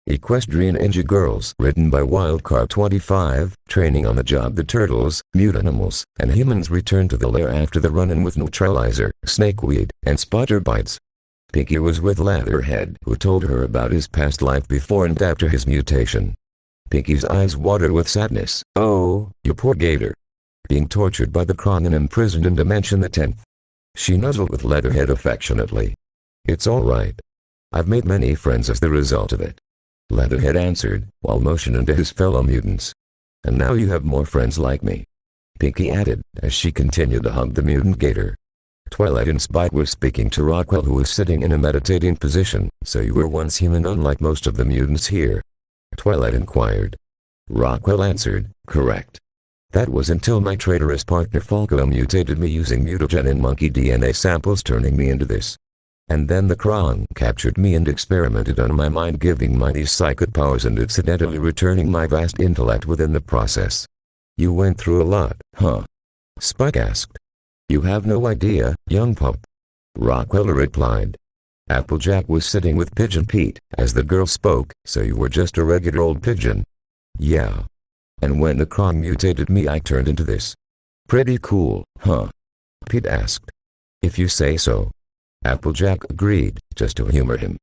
Equestrian Ninja Girls, written by Wildcard 25, training on the job. The turtles, mutanimals, and humans return to the lair after the run-in with Neutralizer, Snakeweed, and Spider Bites. Pinky was with Leatherhead, who told her about his past life before and after his mutation. Pinky's eyes watered with sadness. "Oh, you poor gator. Being tortured by the Kron and imprisoned in Dimension the 10th. She nuzzled with Leatherhead affectionately. "It's all right. I've made many friends as the result of it," Leatherhead answered, while motioning to his fellow mutants. "And now you have more friends like me," Pinky added, as she continued to hug the mutant gator. Twilight and Spike were speaking to Rockwell, who was sitting in a meditating position. "So you were once human, unlike most of the mutants here?" Twilight inquired. Rockwell answered, "Correct. That was until my traitorous partner Falco mutated me using mutagen and monkey DNA samples, turning me into this. And then the Kron captured me and experimented on my mind, giving me these psychic powers and incidentally returning my vast intellect within the process." "You went through a lot, huh?" Spike asked. "You have no idea, young pup," Rockwell replied. Applejack was sitting with Pigeon Pete as the girl spoke. "So you were just a regular old pigeon?" "Yeah. And when the Kron mutated me, I turned into this." "Pretty cool, huh?" Pete asked. "If you say so." Applejack agreed, just to humor him.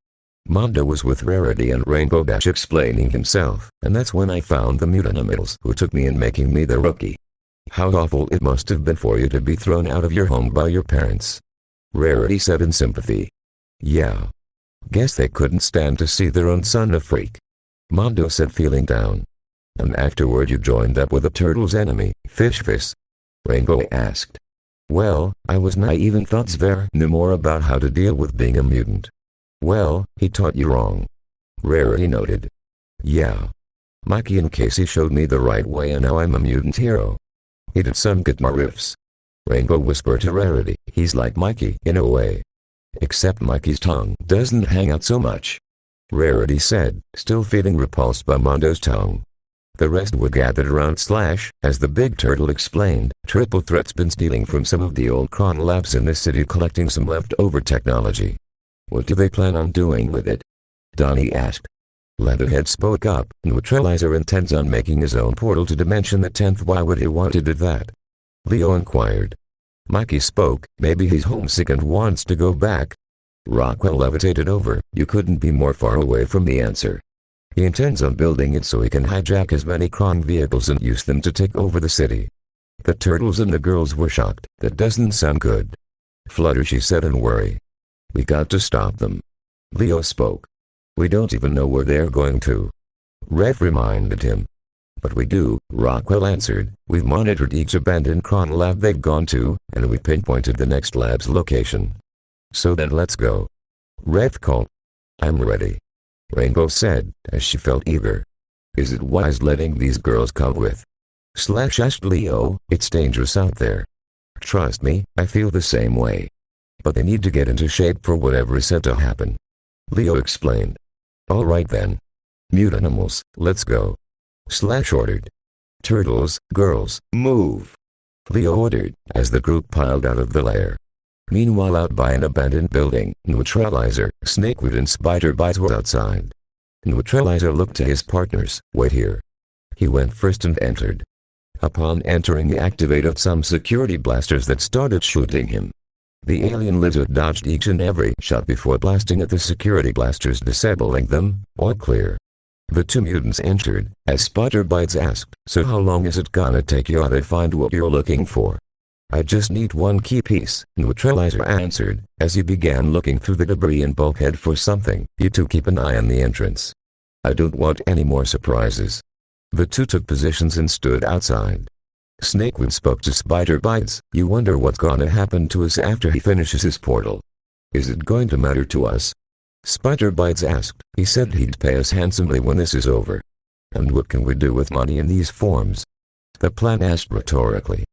"Mondo was with Rarity and Rainbow Dash explaining himself, and that's when I found the mutanimals who took me in, making me the rookie. How awful it must have been for you to be thrown out of your home by your parents," Rarity said in sympathy. "Yeah. Guess they couldn't stand to see their own son a freak," Mondo said, feeling down. "And afterward you joined up with the turtle's enemy, Fishfist?" Rainbow asked. "Well, I was naive and thought Zver knew more about how to deal with being a mutant." "Well, he taught you wrong," Rarity noted. "Yeah. Mikey and Casey showed me the right way, and now I'm a mutant hero." "He did some guitar riffs," Rainbow whispered to Rarity. "He's like Mikey in a way. Except Mikey's tongue doesn't hang out so much," Rarity said, still feeling repulsed by Mondo's tongue. The rest were gathered around Slash, as the big turtle explained. "Triple Threat's been stealing from some of the old Kron labs in the city, collecting some leftover technology." "What do they plan on doing with it?" Donnie asked. Leatherhead spoke up. "Neutralizer intends on making his own portal to Dimension the 10th. Why would he want to do that?" Leo inquired. Mikey spoke. "Maybe he's homesick and wants to go back." Rockwell levitated over. "You couldn't be more far away from the answer. He intends on building it so he can hijack as many Kron vehicles and use them to take over the city." The turtles and the girls were shocked. "That doesn't sound good, Fluttershy said in worry. "We got to stop them." Leo spoke. "We don't even know where they're going to," Red reminded him. "But we do," Rockwell answered. "We've monitored each abandoned Kron lab they've gone to, and we pinpointed the next lab's location. So then let's go," Red called. "I'm ready," Rainbow said, as she felt eager. "Is it wise letting these girls come with?" Slash asked Leo. "It's dangerous out there." "Trust me, I feel the same way. But they need to get into shape for whatever is set to happen," Leo explained. "All right then. Mutanimals, let's go," Slash ordered. "Turtles, girls, move," Leo ordered, as the group piled out of the lair. Meanwhile, out by an abandoned building, Neutralizer, Snakeweed and Spider Bites were outside. Neutralizer looked to his partners. "Wait here." He went first and entered. Upon entering, he activated some security blasters that started shooting him. The alien lizard dodged each and every shot before blasting at the security blasters, disabling them. "All clear." The two mutants entered, as Spider Bites asked, "So how long is it gonna take you to find what you're looking for?" "I just need one key piece," Neutralizer answered, as he began looking through the debris and bulkhead for something. "You two keep an eye on the entrance. I don't want any more surprises." The two took positions and stood outside. Snakeweed spoke to Spider Bites. "You wonder what's gonna happen to us after he finishes his portal. Is it going to matter to us?" Spider Bites asked. "He said he'd pay us handsomely when this is over." "And what can we do with money in these forms?" the plant asked rhetorically.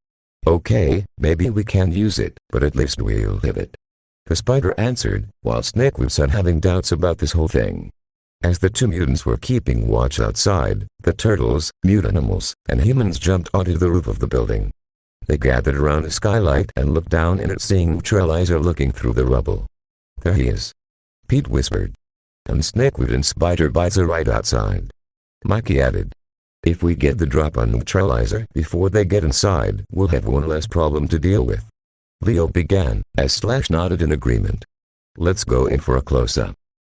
"Okay, maybe we can't use it, but at least we'll have it," the spider answered, while Snakeweed said, having doubts about this whole thing. As the two mutants were keeping watch outside, the turtles, mutanimals, and humans jumped onto the roof of the building. They gathered around the skylight and looked down in it, seeing Neutralizer looking through the rubble. "There he is," Pete whispered. and Snakewood and Spider Bites are right outside. Mikey added, if we get the drop on Neutralizer before they get inside, we'll have one less problem to deal with. Leo began, as Slash nodded in agreement. Let's go in for a close-up,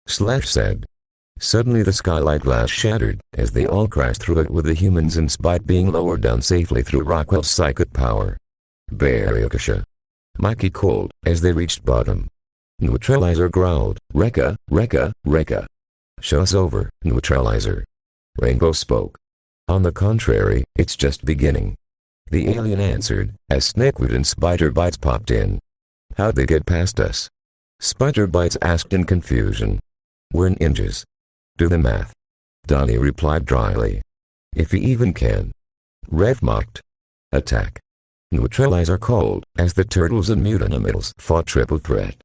Slash said. Suddenly the skylight glass shattered, as they all crashed through it with the humans and Spite being lowered down safely through Rockwell's psychic power. Equestria, Mikey called, as they reached bottom. Neutralizer growled, Rekka, Rekka, Rekka. Show's over, Neutralizer. Rainbow spoke. On the contrary, it's just beginning. The alien answered, as Snakewood and Spider Bites popped in. How'd they get past us? Spider Bites asked in confusion. We're ninjas. Do the math. Donnie replied dryly. If he even can. Rev mocked. Attack. Neutralizer called, as the turtles and mutanimals fought triple threat.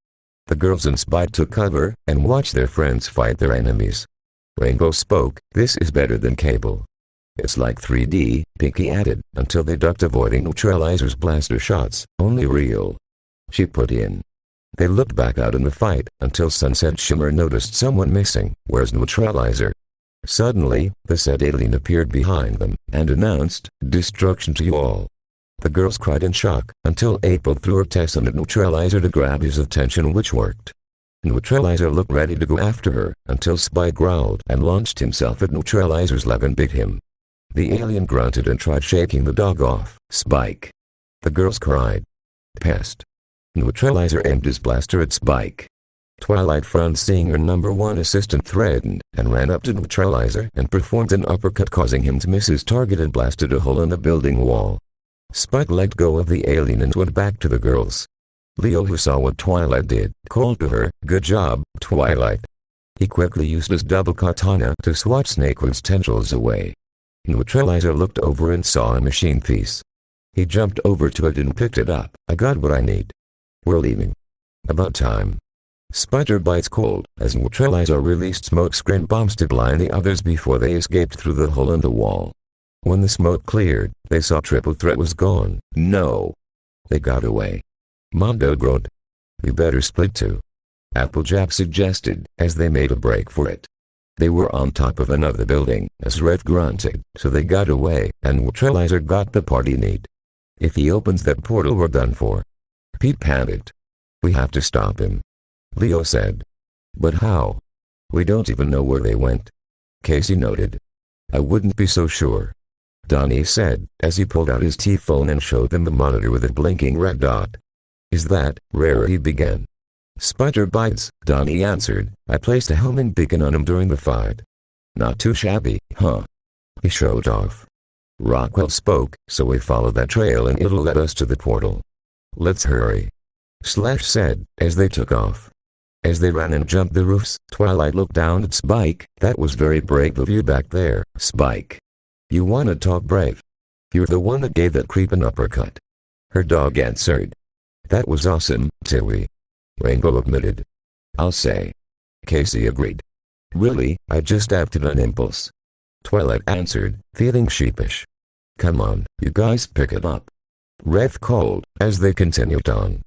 The girls and Spite took cover, and watched their friends fight their enemies. Rainbow spoke, this is better than Cable. It's like 3D, Pinky added, until they ducked avoiding Neutralizer's blaster shots, only real. She put in. They looked back out in the fight, until Sunset Shimmer noticed someone missing. Where's Neutralizer? Suddenly, the said alien appeared behind them, and announced, destruction to you all. The girls cried in shock, until April threw her Tesson at Neutralizer to grab his attention, which worked. Neutralizer looked ready to go after her, until Spike growled and launched himself at Neutralizer's leg and bit him. The alien grunted and tried shaking the dog off. Spike. The girls cried. Pest. Neutralizer aimed his blaster at Spike. Twilight frowned, seeing her #1 assistant threatened, and ran up to Neutralizer and performed an uppercut, causing him to miss his target and blasted a hole in the building wall. Spike let go of the alien and went back to the girls. Leo, who saw what Twilight did, called to her, good job, Twilight. He quickly used his double katana to swat Snakewood's tendrils away. Neutralizer looked over and saw a machine piece. He jumped over to it and picked it up. I got what I need. We're leaving. About time. Spider Bites called, as Neutralizer released smoke screen bombs to blind the others before they escaped through the hole in the wall. When the smoke cleared, they saw Triple Threat was gone. No. They got away. Mondo groaned. We better split too. Applejack suggested, as they made a break for it. They were on top of another building, as Red grunted, so they got away, and Neutralizer got the party neat. If he opens that portal, we're done for. Pete panicked. We have to stop him. Leo said. But how? We don't even know where they went. Casey noted. I wouldn't be so sure. Donnie said, as he pulled out his T-phone and showed them the monitor with a blinking red dot. Is that, Rare? He began. Spider Bites, Donnie answered. I placed a homing beacon on him during the fight. Not too shabby, huh? He showed off. Rockwell spoke, so we follow that trail and it'll lead us to the portal. Let's hurry. Slash said, as they took off. As they ran and jumped the roofs, Twilight looked down at Spike. That was very brave of you back there, Spike. You wanna talk brave? You're the one that gave that creep an uppercut. Her dog answered. That was awesome, Tiwi. Rainbow admitted. I'll say. Casey agreed. Really, I just acted on impulse. Twilight answered, feeling sheepish. Come on, you guys pick it up. Red called, as they continued on.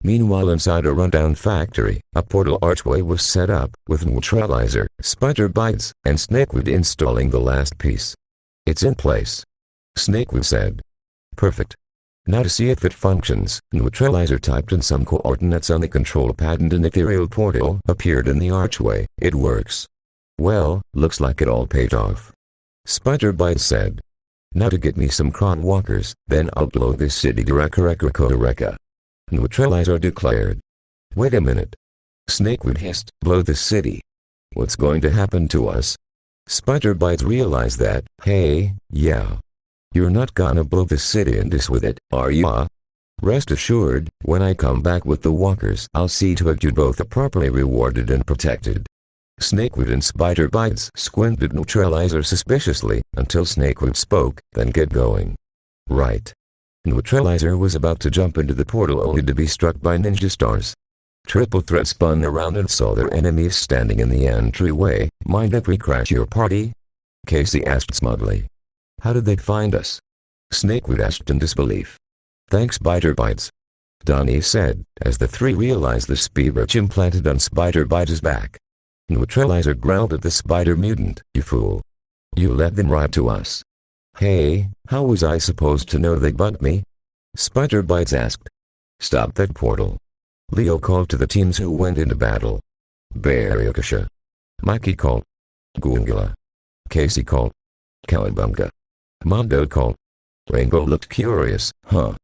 Meanwhile, inside a rundown factory, a portal archway was set up, with Neutralizer, Spider Bites, and Snakewood installing the last piece. It's in place. Snakewood said. Perfect. Now to see if it functions, Neutralizer typed in some coordinates on the control pad and an ethereal portal appeared in the archway. It works. Well, looks like it all paid off. Spider Bite said. Now to get me some cron walkers, then I'll blow this city to Rekka. Neutralizer declared. Wait a minute. Snakewood hissed, blow the city. What's going to happen to us? Spider Bites realized that, hey, yeah. You're not gonna blow the city and this with it, are ya? Rest assured, when I come back with the walkers, I'll see to it you both are properly rewarded and protected. Snakewood and Spider Bites squinted Neutralizer suspiciously, until Snakewood spoke, then get going. Right. Neutralizer was about to jump into the portal only to be struck by ninja stars. Triple Threat spun around and saw their enemies standing in the entryway. Mind if we crash your party? Casey asked smugly. How did they find us? Snakewood asked in disbelief. Thanks, Spider Bites. Donnie said, as the three realized the spear implanted on Spider Bites' back. Neutralizer growled at the spider mutant. You fool. You let them ride to us. Hey, how was I supposed to know they bugged me? Spider Bites asked. Stop that portal. Leo called to the teams who went into battle. Equestria. Mikey called. Goongala. Casey called. Cowabunga. Mondo called. Rainbow looked curious. Huh.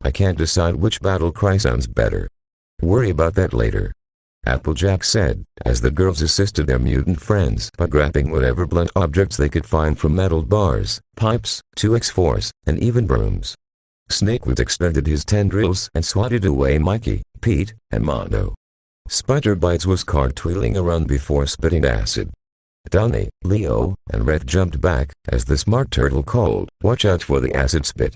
I can't decide which battle cry sounds better. Worry about that later. Applejack said, as the girls assisted their mutant friends by grabbing whatever blunt objects they could find from metal bars, pipes, 2x4s, and even brooms. Snakewood extended his tendrils and swatted away Mikey, Pete, and Mondo. Spider Bites was cartwheeling around before spitting acid. Donnie, Leo, and Red jumped back as the smart turtle called, "Watch out for the acid spit."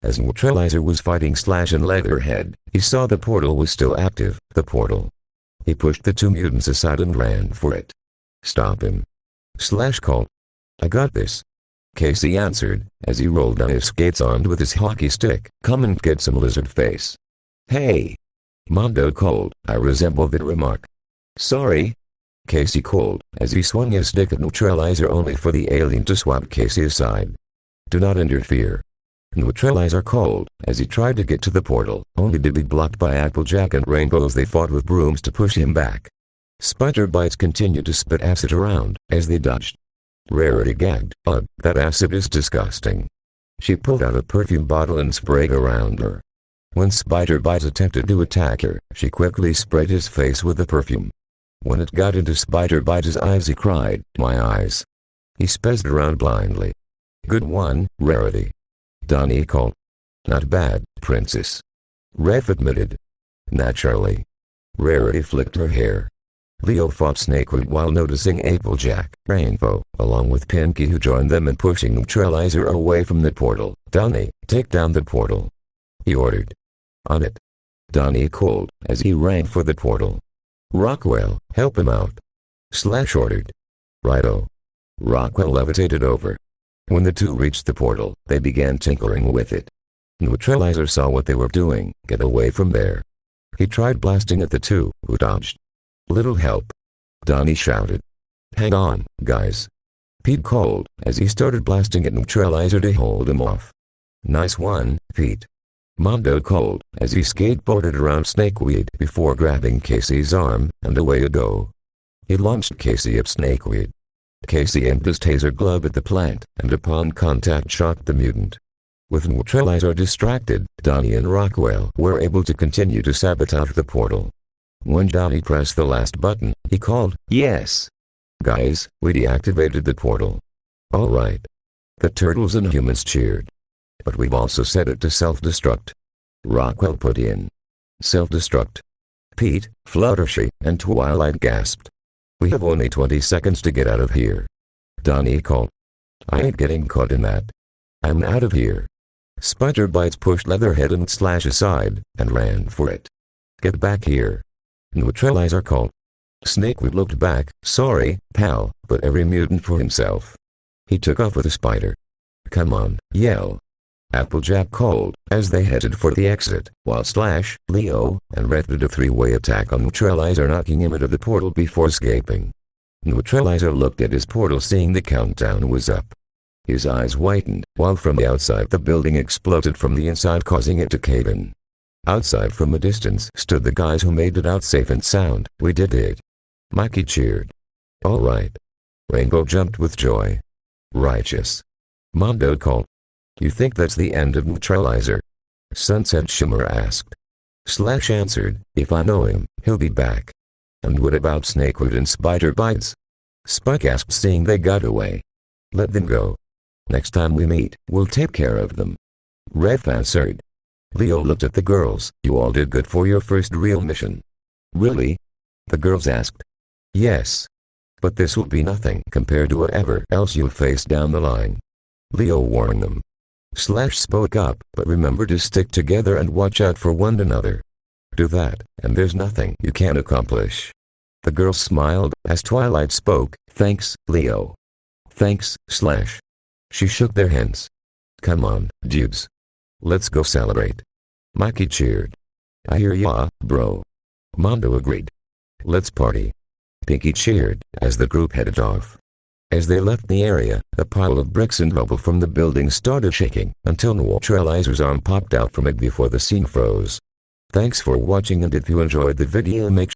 As Neutralizer was fighting Slash and Leatherhead, he saw the portal was still active. The portal. He pushed the two mutants aside and ran for it. Stop him. Slash called. I got this. Casey answered, as he rolled down his skates armed with his hockey stick. Come and get some lizard face. Hey. Mondo called. I resemble the remark. Sorry. Casey called, as he swung his stick at Neutralizer only for the alien to swat Casey aside. Do not interfere. Neutralizer called, as he tried to get to the portal, only to be blocked by Applejack and Rainbow as they fought with brooms to push him back. Spider Bites continued to spit acid around, as they dodged. Rarity gagged. Ugh, that acid is disgusting. She pulled out a perfume bottle and sprayed around her. When Spider Bites attempted to attack her, she quickly sprayed his face with the perfume. When it got into Spider Bites' eyes he cried, "My eyes." He spazzed around blindly. Good one, Rarity. Donnie called. Not bad, Princess. Ref admitted. Naturally. Rarity flicked her hair. Leo fought Snakewood while noticing Applejack, Rainbow, along with Pinky who joined them in pushing Neutralizer away from the portal. Donnie, take down the portal. He ordered. On it. Donnie called, as he ran for the portal. Rockwell, help him out. Slash ordered. Righto. Rockwell levitated over. When the two reached the portal, they began tinkering with it. Neutralizer saw what they were doing. Get away from there. He tried blasting at the two, who dodged. Little help. Donnie shouted. Hang on, guys. Pete called, as he started blasting at Neutralizer to hold him off. Nice one, Pete. Mondo called, as he skateboarded around Snakeweed before grabbing Casey's arm, and away you go. He launched Casey at Snakeweed. Casey aimed his taser glove at the plant, and upon contact shot the mutant. With Neutralizer distracted, Donnie and Rockwell were able to continue to sabotage the portal. When Donnie pressed the last button, he called, Yes! Guys, we deactivated the portal. Alright. The turtles and humans cheered. But we've also set it to self-destruct. Rockwell put in. Self-destruct. Pete, Fluttershy, and Twilight gasped. We have only 20 seconds to get out of here. Donnie called. I ain't getting caught in that. I'm out of here. Spider Bites pushed Leatherhead and Slash aside, and ran for it. Get back here. Neutralizer called. Snakewood looked back. Sorry, pal, but every mutant for himself. He took off with a spider. Come on, yell. Applejack called, as they headed for the exit, while Slash, Leo, and Red did a three-way attack on Neutralizer, knocking him into the portal before escaping. Neutralizer looked at his portal, seeing the countdown was up. His eyes whitened, while from the outside the building exploded from the inside, causing it to cave in. Outside from a distance stood the guys who made it out safe and sound. We did it. Mikey cheered. All right. Rainbow jumped with joy. Righteous. Mondo called. You think that's the end of Neutralizer? Sunset Shimmer asked. Slash answered, if I know him, he'll be back. And what about Snakewood and Spider Bites? Spike asked, seeing they got away. Let them go. Next time we meet, we'll take care of them. Ref answered. Leo looked at the girls. You all did good for your first real mission. Really? The girls asked. Yes. But this will be nothing compared to whatever else you'll face down the line. Leo warned them. Slash spoke up, but remember to stick together and watch out for one another. Do that, and there's nothing you can't accomplish. The girls smiled as Twilight spoke. Thanks, Leo. Thanks, Slash. She shook their hands. Come on, dudes. Let's go celebrate. Mikey cheered. I hear ya, bro. Mondo agreed. Let's party. Pinky cheered as the group headed off. As they left the area, a pile of bricks and rubble from the building started shaking until Neutralizer's arm popped out from it before the scene froze. Thanks for watching, and if you enjoyed the video, make